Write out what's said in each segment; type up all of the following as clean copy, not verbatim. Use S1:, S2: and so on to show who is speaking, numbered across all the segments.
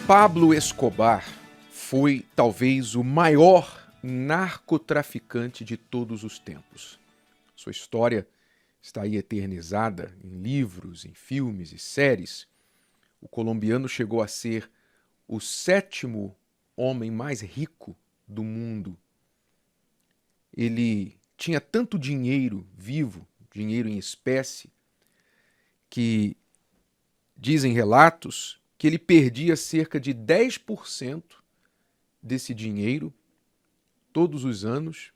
S1: Pablo Escobar foi talvez o maior narcotraficante de todos os tempos. Sua história está aí eternizada em livros, em filmes e séries. O colombiano chegou a ser o sétimo homem mais rico do mundo. Ele tinha tanto dinheiro vivo, dinheiro em espécie, que dizem relatos que ele perdia cerca de 10% desse dinheiro todos os anos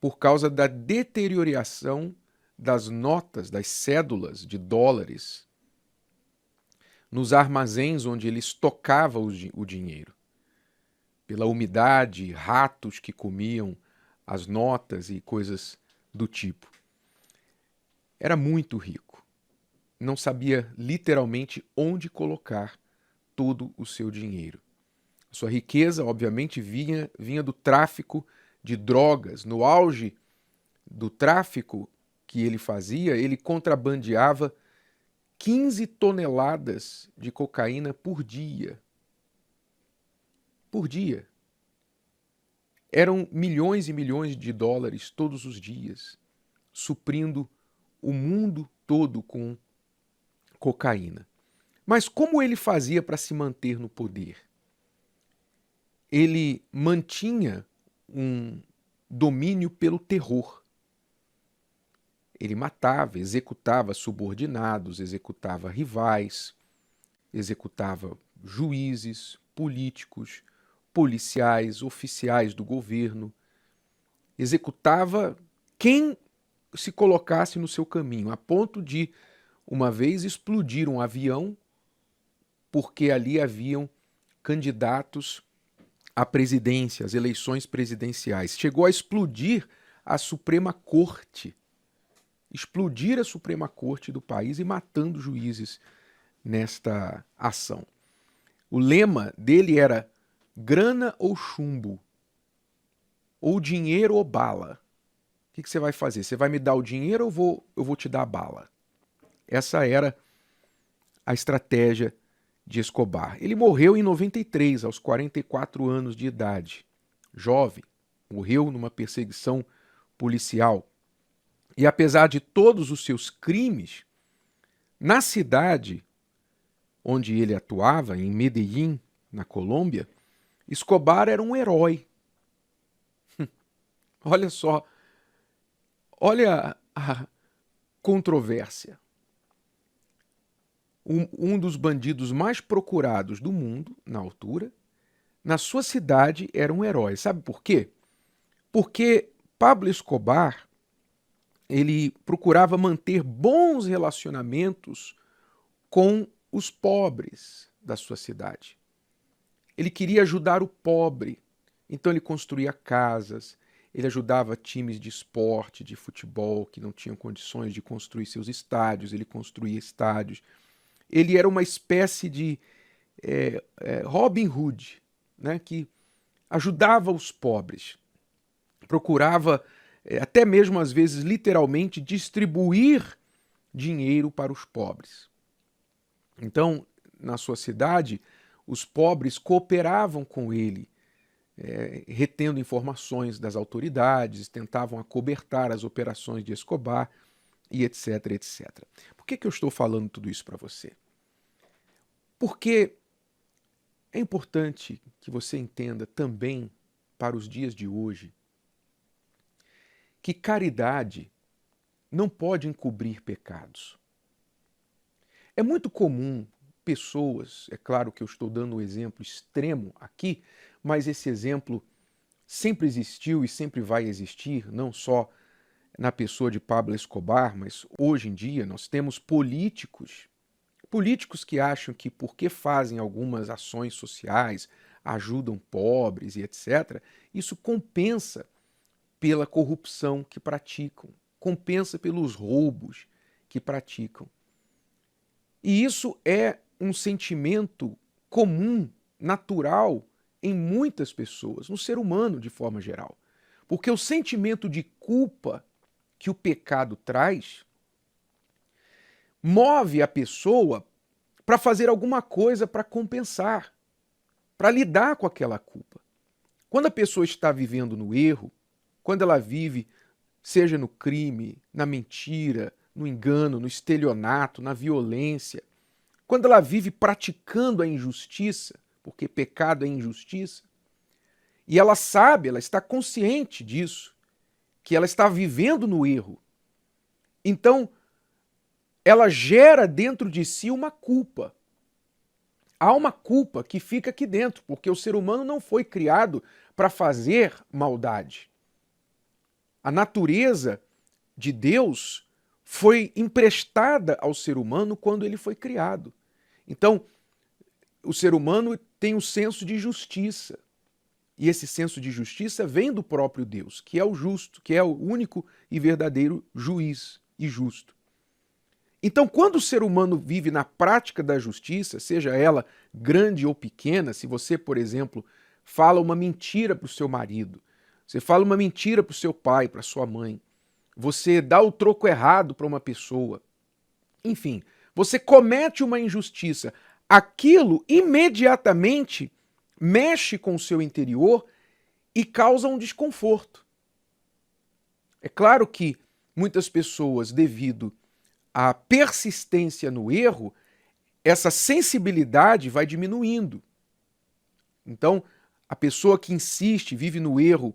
S1: por causa da deterioração das notas, das cédulas de dólares nos armazéns onde ele estocava o dinheiro. Pela umidade, ratos que comiam as notas e coisas do tipo. Era muito rico. Não sabia literalmente onde colocar todo o seu dinheiro. Sua riqueza, obviamente, vinha do tráfico de drogas. No auge do tráfico que ele fazia, ele contrabandeava 15 toneladas de cocaína por dia. Por dia. Eram milhões e milhões de dólares todos os dias, suprindo o mundo todo com cocaína. Mas como ele fazia para se manter no poder? Ele mantinha um domínio pelo terror. Ele matava, executava subordinados, executava rivais, executava juízes, políticos, policiais, oficiais do governo, executava quem se colocasse no seu caminho, a ponto de, uma vez, explodir um avião porque ali haviam candidatos à presidência, às eleições presidenciais. Chegou a explodir a Suprema Corte, do país e matando juízes nesta ação. O lema dele era grana ou chumbo, ou dinheiro ou bala. O que você vai fazer? Você vai me dar o dinheiro ou eu vou te dar a bala? Essa era a estratégia de Escobar. Ele morreu em 93, aos 44 anos de idade. Jovem, morreu numa perseguição policial. E apesar de todos os seus crimes, na cidade onde ele atuava, em Medellín, na Colômbia, Escobar era um herói. Olha só, olha a controvérsia. Um dos bandidos mais procurados do mundo, na altura, na sua cidade era um herói. Sabe por quê? Porque Pablo Escobar, ele procurava manter bons relacionamentos com os pobres da sua cidade. Ele queria ajudar o pobre, então ele construía casas, ele ajudava times de esporte, de futebol, que não tinham condições de construir seus estádios, ele construía estádios. Ele era uma espécie de Robin Hood, né, que ajudava os pobres, procurava, até mesmo às vezes literalmente, distribuir dinheiro para os pobres. Então, na sua cidade, os pobres cooperavam com ele, retendo informações das autoridades, tentavam acobertar as operações de Escobar e etc, etc. Por que eu estou falando tudo isso para você? Porque é importante que você entenda também, para os dias de hoje, que caridade não pode encobrir pecados. É muito comum pessoas, é claro que eu estou dando um exemplo extremo aqui, mas esse exemplo sempre existiu e sempre vai existir, não só na pessoa de Pablo Escobar, mas hoje em dia nós temos políticos que acham que porque fazem algumas ações sociais, ajudam pobres e etc., isso compensa pela corrupção que praticam, compensa pelos roubos que praticam. E isso é um sentimento comum, natural, em muitas pessoas, no ser humano de forma geral. Porque o sentimento de culpa que o pecado traz move a pessoa para fazer alguma coisa para compensar, para lidar com aquela culpa. Quando a pessoa está vivendo no erro, quando ela vive, seja no crime, na mentira, no engano, no estelionato, na violência, quando ela vive praticando a injustiça, porque pecado é injustiça, e ela sabe, ela está consciente disso, que ela está vivendo no erro, então ela gera dentro de si uma culpa. Há uma culpa que fica aqui dentro, porque o ser humano não foi criado para fazer maldade. A natureza de Deus foi emprestada ao ser humano quando ele foi criado. Então, o ser humano tem um senso de justiça. E esse senso de justiça vem do próprio Deus, que é o justo, que é o único e verdadeiro juiz e justo. Então, quando o ser humano vive na prática da justiça, seja ela grande ou pequena, se você, por exemplo, fala uma mentira para o seu marido, você fala uma mentira para o seu pai, para a sua mãe, você dá o troco errado para uma pessoa, enfim, você comete uma injustiça, aquilo imediatamente mexe com o seu interior e causa um desconforto. É claro que muitas pessoas, devido à persistência no erro, essa sensibilidade vai diminuindo. Então, a pessoa que insiste, vive no erro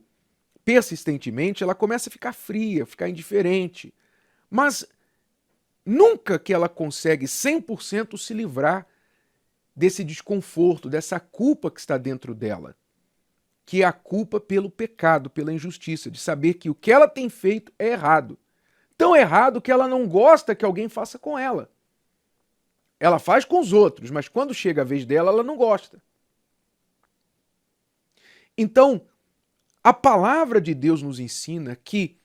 S1: persistentemente, ela começa a ficar fria, ficar indiferente. Mas nunca que ela consegue 100% se livrar desse desconforto, dessa culpa que está dentro dela, que é a culpa pelo pecado, pela injustiça, de saber que o que ela tem feito é errado. Tão errado que ela não gosta que alguém faça com ela. Ela faz com os outros, mas quando chega a vez dela, ela não gosta. Então, a palavra de Deus nos ensina que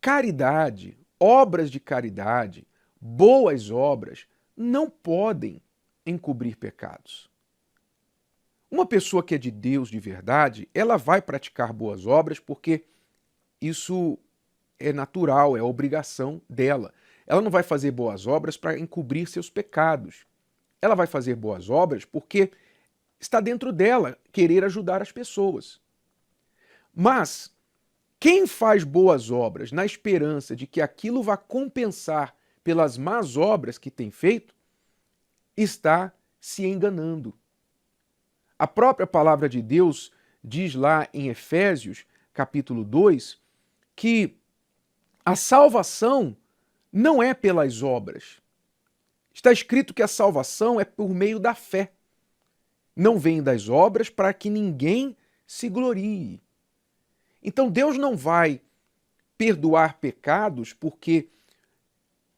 S1: caridade, obras de caridade, boas obras, não podem encobrir pecados. Uma pessoa que é de Deus de verdade, ela vai praticar boas obras porque isso é natural, é obrigação dela. Ela não vai fazer boas obras para encobrir seus pecados. Ela vai fazer boas obras porque está dentro dela querer ajudar as pessoas. Mas quem faz boas obras na esperança de que aquilo vá compensar pelas más obras que tem feito, está se enganando. A própria palavra de Deus diz lá em Efésios, capítulo 2, que a salvação não é pelas obras. Está escrito que a salvação é por meio da fé. Não vem das obras para que ninguém se glorie. Então Deus não vai perdoar pecados porque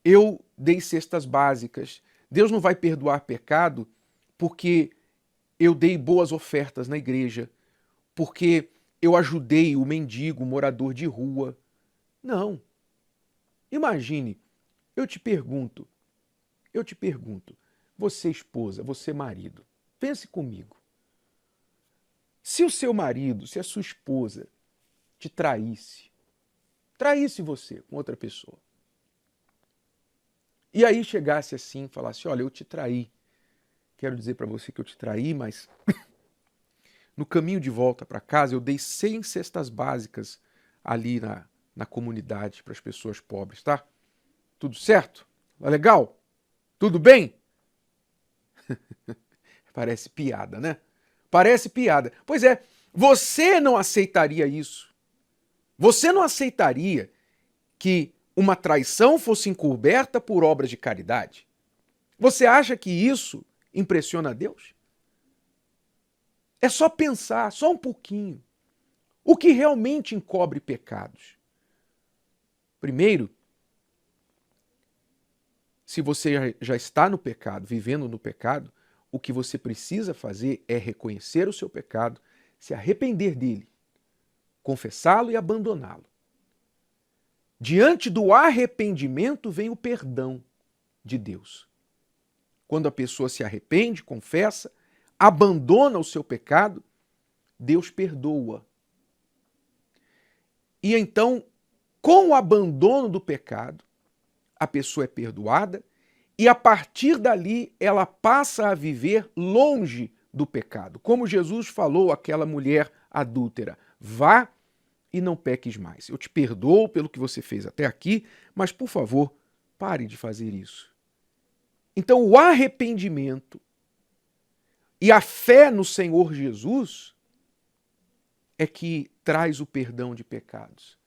S1: eu dei cestas básicas. Deus não vai perdoar pecado porque eu dei boas ofertas na igreja, porque eu ajudei o mendigo, o morador de rua. Não. Imagine, eu te pergunto, você esposa, você marido, pense comigo. Se o seu marido, se a sua esposa te traísse você com outra pessoa, e aí chegasse assim, falasse, olha, eu te traí, quero dizer para você que eu te traí, mas no caminho de volta para casa eu dei 100 cestas básicas ali na comunidade para as pessoas pobres, tá? Tudo certo? Tá legal? Tudo bem? Parece piada, né? Parece piada. Pois é, você não aceitaria isso. Você não aceitaria que uma traição fosse encoberta por obras de caridade? Você acha que isso impressiona a Deus? É só pensar, só um pouquinho. O que realmente encobre pecados? Primeiro, se você já está no pecado, vivendo no pecado, o que você precisa fazer é reconhecer o seu pecado, se arrepender dele, confessá-lo e abandoná-lo. Diante do arrependimento vem o perdão de Deus. Quando a pessoa se arrepende, confessa, abandona o seu pecado, Deus perdoa. E então, com o abandono do pecado, a pessoa é perdoada e a partir dali ela passa a viver longe do pecado. Como Jesus falou àquela mulher adúltera: vá e não peques mais. Eu te perdoo pelo que você fez até aqui, mas por favor, pare de fazer isso. Então o arrependimento e a fé no Senhor Jesus é que traz o perdão de pecados.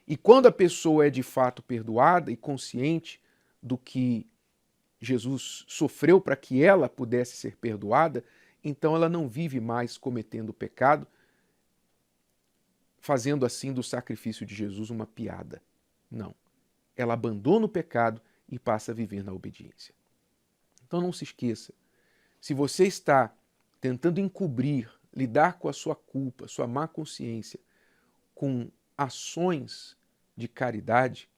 S1: E quando a pessoa é de fato perdoada e consciente do que Jesus sofreu para que ela pudesse ser perdoada, então ela não vive mais cometendo pecado, fazendo assim do sacrifício de Jesus uma piada. Não. Ela abandona o pecado e passa a viver na obediência. Então não se esqueça, se você está tentando encobrir, lidar com a sua culpa, sua má consciência, com ações de caridade,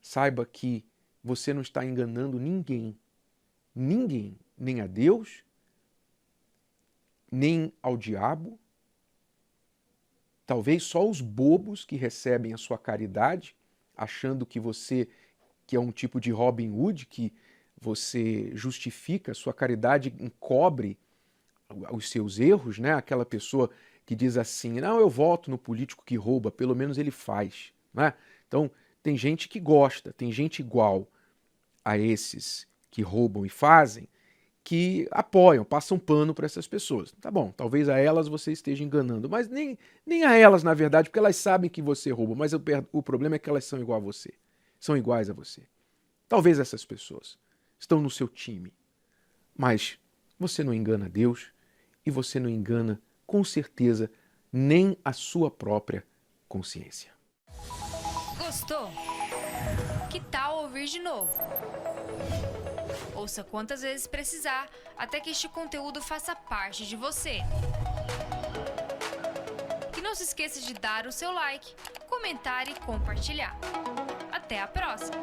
S1: saiba que você não está enganando ninguém. Ninguém, nem a Deus, nem ao diabo. Talvez só os bobos que recebem a sua caridade, achando que você, que é um tipo de Robin Hood, que você justifica, sua caridade encobre os seus erros, né? Aquela pessoa que diz assim: não, eu voto no político que rouba, pelo menos ele faz, né? Então, tem gente que gosta, tem gente igual a esses que roubam e fazem, que apoiam, passam pano para essas pessoas. Tá bom, talvez a elas você esteja enganando, mas nem a elas, na verdade, porque elas sabem que você rouba, mas o problema é que elas são igual a você, são iguais a você. Talvez essas pessoas estão no seu time, mas você não engana Deus e você não engana, com certeza, nem a sua própria consciência.
S2: Gostou? Que tal ouvir de novo? Ouça quantas vezes precisar, até que este conteúdo faça parte de você. E não se esqueça de dar o seu like, comentar e compartilhar. Até a próxima!